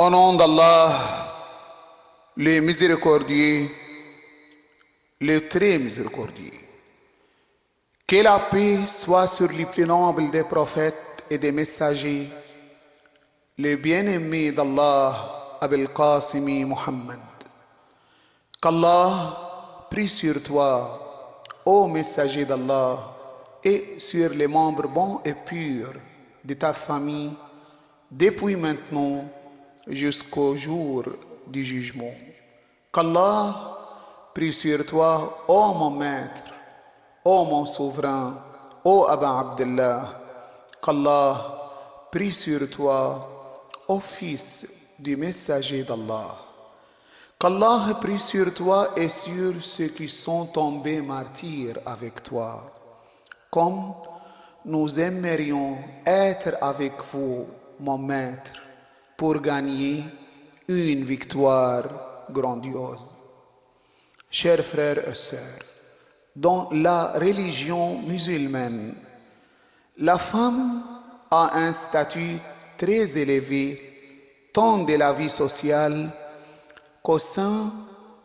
Au nom d'Allah, le miséricordieux, le très miséricordieux. Que la paix soit sur les plus nobles des prophètes et des messagers, le bien-aimé d'Allah, Abul Qasimi Muhammad. Qu'Allah prie sur toi, ô messager d'Allah, et sur les membres bons et purs de ta famille, depuis maintenant jusqu'au jour du jugement. Qu'Allah prie sur toi, ô mon maître, ô mon souverain, ô Aba Abdullah. Qu'Allah prie sur toi, ô fils du messager d'Allah. Qu'Allah prie sur toi et sur ceux qui sont tombés martyrs avec toi. Comme nous aimerions être avec vous, mon maître, pour gagner une victoire grandiose. Chers frères et sœurs, dans la religion musulmane, la femme a un statut très élevé tant de la vie sociale qu'au sein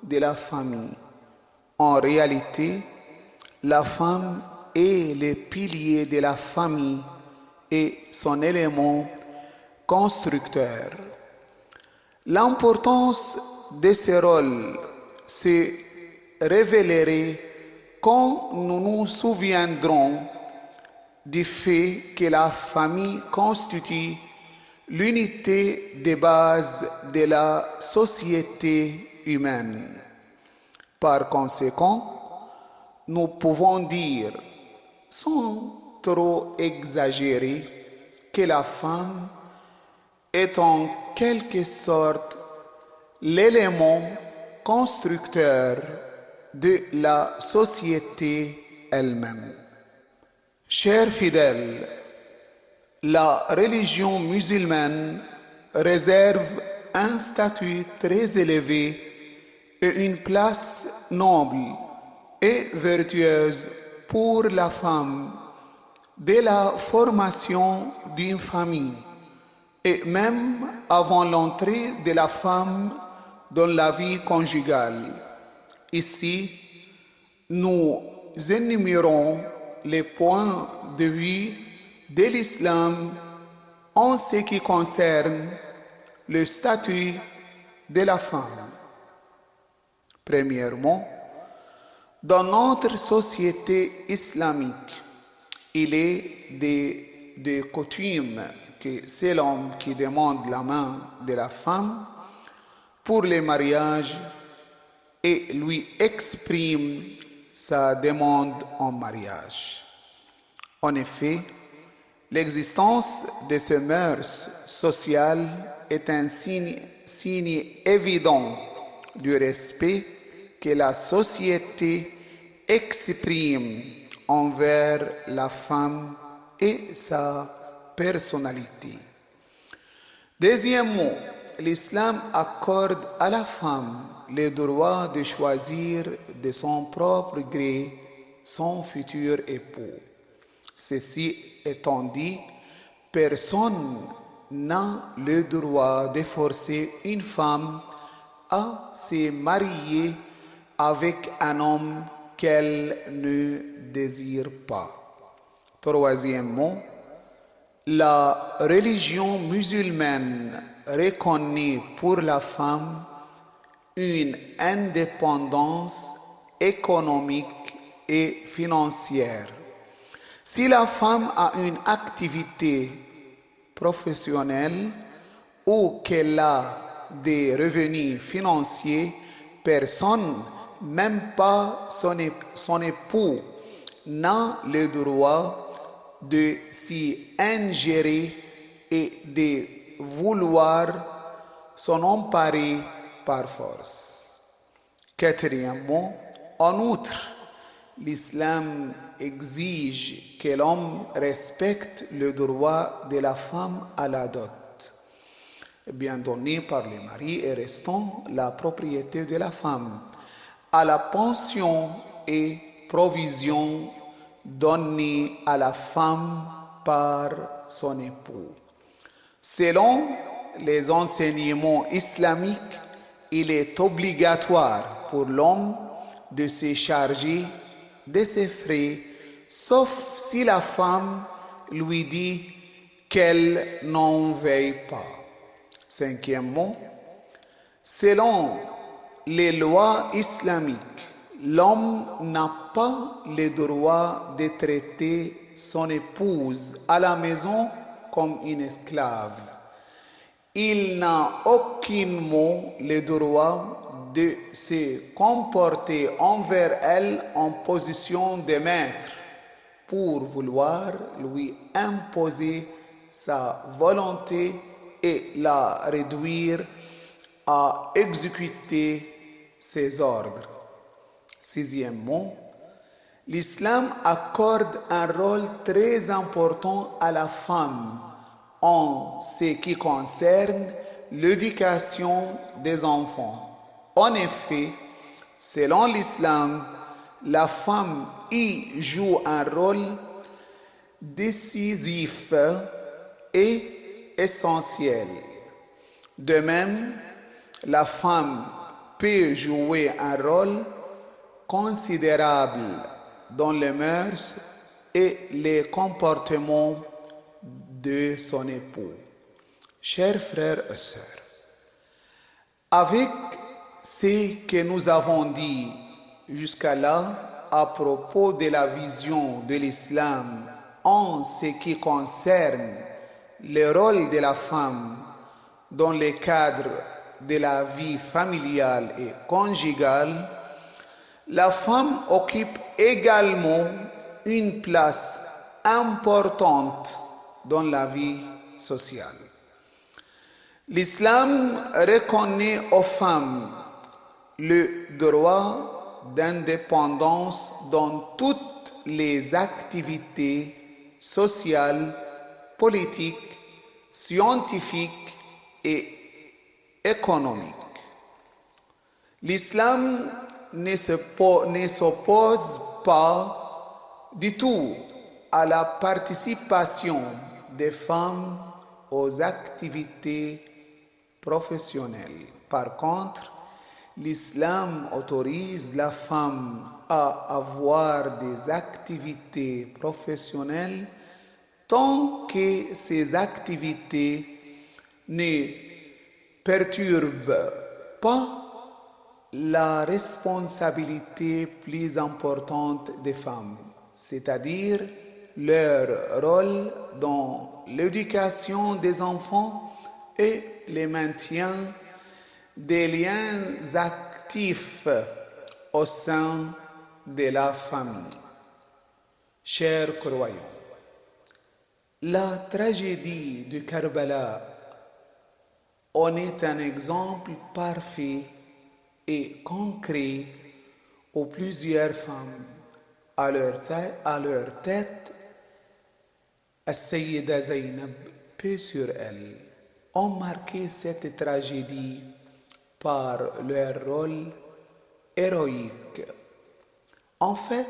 de la famille. En réalité, la femme est le pilier de la famille et son élément constructeur. L'importance de ce rôle se révélerait quand nous nous souviendrons du fait que la famille constitue l'unité de base de la société humaine. Par conséquent, nous pouvons dire, sans trop exagérer, que la femme est en quelque sorte l'élément constructeur de la société elle-même. Chers fidèles, la religion musulmane réserve un statut très élevé et une place noble et vertueuse pour la femme dès la formation d'une famille et même avant l'entrée de la femme dans la vie conjugale. Ici, nous énumérons les points de vue de l'islam en ce qui concerne le statut de la femme. Premièrement, dans notre société islamique, il est de coutume que c'est l'homme qui demande la main de la femme pour le mariage et lui exprime sa demande en mariage. En effet, l'existence de ces mœurs sociales est un signe évident du respect que la société exprime envers la femme et sa personnalité. Deuxièmement, l'islam accorde à la femme le droit de choisir de son propre gré son futur époux. Ceci étant dit, personne n'a le droit de forcer une femme à se marier avec un homme qu'elle ne désire pas. Troisièmement, la religion musulmane reconnaît pour la femme une indépendance économique et financière. Si la femme a une activité professionnelle ou qu'elle a des revenus financiers, personne, même pas son époux, n'a le droit de s'y ingérer et de vouloir s'en emparer par force. Quatrièmement, en outre, l'islam exige que l'homme respecte le droit de la femme à la dot, bien donné par le mari et restant la propriété de la femme, à la pension et provision données à la femme par son époux. Selon les enseignements islamiques, il est obligatoire pour l'homme de se charger de ses frais, sauf si la femme lui dit qu'elle n'en veille pas. Cinquièmement, selon les lois islamiques, l'homme n'a pas le droit de traiter son épouse à la maison comme une esclave. Il n'a aucunement le droit de se comporter envers elle en position de maître pour vouloir lui imposer sa volonté et la réduire à exécuter ses ordres. Sixièmement, l'islam accorde un rôle très important à la femme en ce qui concerne l'éducation des enfants. En effet, selon l'islam, la femme y joue un rôle décisif et essentiel. De même, la femme peut jouer un rôle considérable dans les mœurs et les comportements de son époux. Chers frères et sœurs, avec ce que nous avons dit jusqu'à là à propos de la vision de l'islam en ce qui concerne le rôle de la femme dans le cadre de la vie familiale et conjugale, la femme occupe également une place importante dans la vie sociale. L'islam reconnaît aux femmes le droit d'indépendance dans toutes les activités sociales, politiques, scientifiques et économiques. L'islam ne s'oppose pas du tout à la participation des femmes aux activités professionnelles. Par contre, l'islam autorise la femme à avoir des activités professionnelles tant que ces activités ne perturbent pas la responsabilité plus importante des femmes, c'est-à-dire leur rôle dans l'éducation des enfants et le maintien des liens actifs au sein de la famille. Chers croyants, la tragédie de Karbala en est un exemple parfait et concret où plusieurs femmes à leur tête, As-Sayyida Zainab, paix sur elle, ont marqué cette tragédie par leur rôle héroïque. En fait,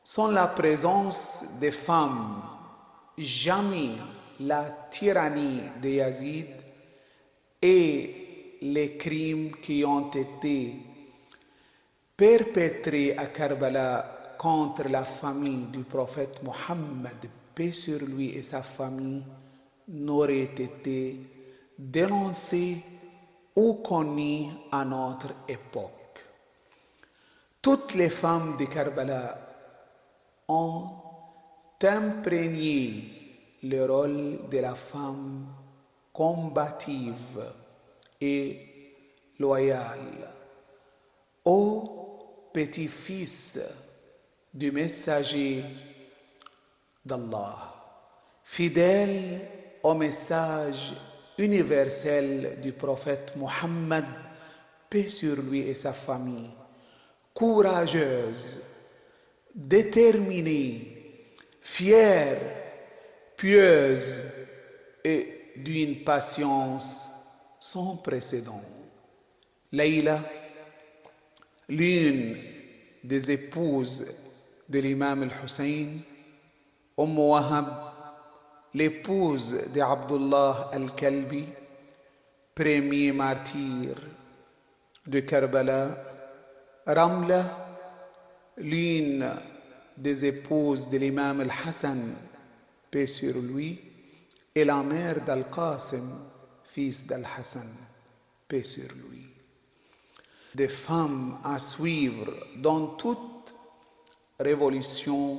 sans la présence des femmes, jamais la tyrannie de Yazid et les crimes qui ont été perpétrés à Karbala contre la famille du prophète Mohammed, paix sur lui et sa famille, n'auraient été dénoncés ou connus à notre époque. Toutes les femmes de Karbala ont imprégné le rôle de la femme combative et loyale. Ô petit-fils du messager d'Allah, fidèle au message universel du prophète Mohammed, paix sur lui et sa famille, courageuse, déterminée, fière, pieuse et d'une patience sans précédent. Layla, l'une des épouses de l'imam al-Hussein, Wahab, l'épouse d'Abdullah al-Kalbi, premier martyr de Karbala, Ramla, l'une des épouses de l'imam al-Hassan, paix sur lui, et la mère d'Al-Qasim, fils d'Al-Hassan, paix sur lui. Des femmes à suivre dans toute révolution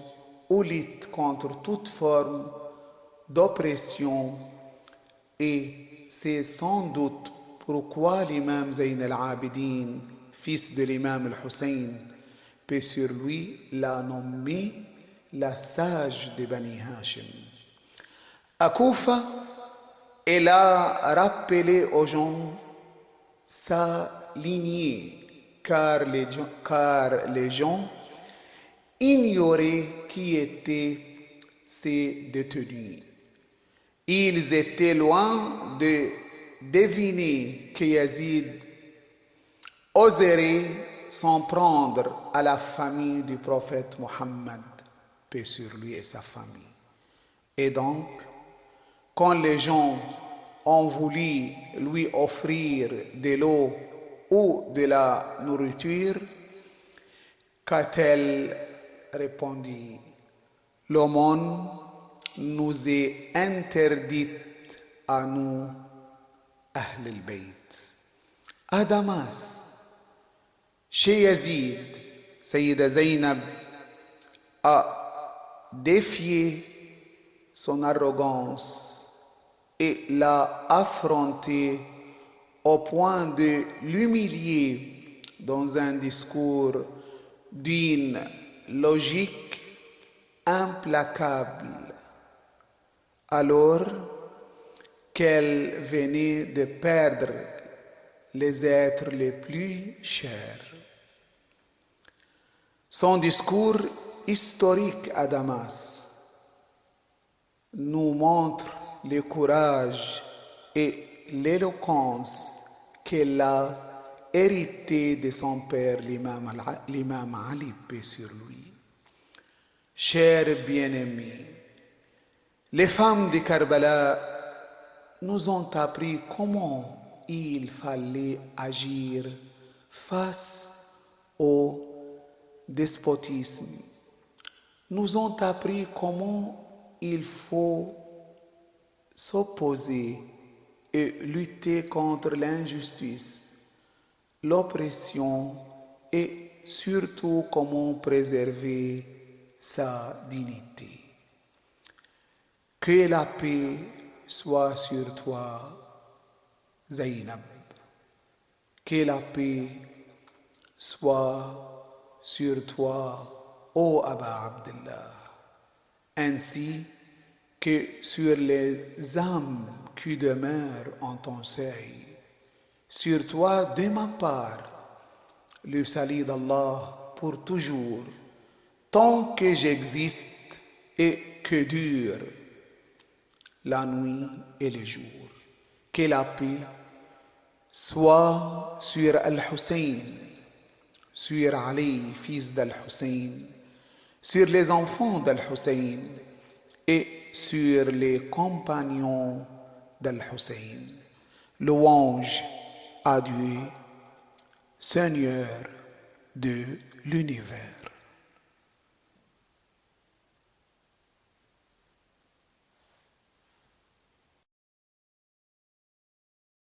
ou lutte contre toute forme d'oppression, et c'est sans doute pourquoi l'imam Zayn al-Abidin, fils de l'imam al-Hussein, paix sur lui, l'a nommé la sage de Bani Hashim. À Koufa, elle a rappelé aux gens sa lignée, car les gens ignoraient qui étaient ces détenus. Ils étaient loin de deviner que Yazid oserait s'en prendre à la famille du prophète Mohammed, paix sur lui et sa famille. Et donc, quand les gens ont voulu lui offrir de l'eau ou de la nourriture, qu'a-t-elle répondu? L'aumône nous est interdite à nous, Ahl al-Bayt. À Damas, chez Yazid, Sayyida Zaynab a défié son arrogance et l'a affronté au point de l'humilier dans un discours d'une logique implacable, alors qu'elle venait de perdre les êtres les plus chers. Son discours historique à Damas nous montre le courage et l'éloquence qu'elle a hérité de son père, l'imam Ali, paix sur lui. Chers bien-aimés, les femmes de Karbala nous ont appris comment il fallait agir face au despotisme. Nous ont appris comment il faut s'opposer et lutter contre l'injustice, l'oppression et surtout comment préserver sa dignité. Que la paix soit sur toi, Zaynab. Que la paix soit sur toi, ô Aba Abdullah, ainsi que sur les âmes qui demeurent en ton seuil. Sur toi, de ma part, le salut d'Allah pour toujours, tant que j'existe et que dure la nuit et le jour. Que la paix soit sur Al-Hussein, sur Ali, fils d'Al-Hussein, sur les enfants d'Al-Hussein et sur les compagnons d'Al-Hussein. Louange à Dieu, Seigneur de l'univers.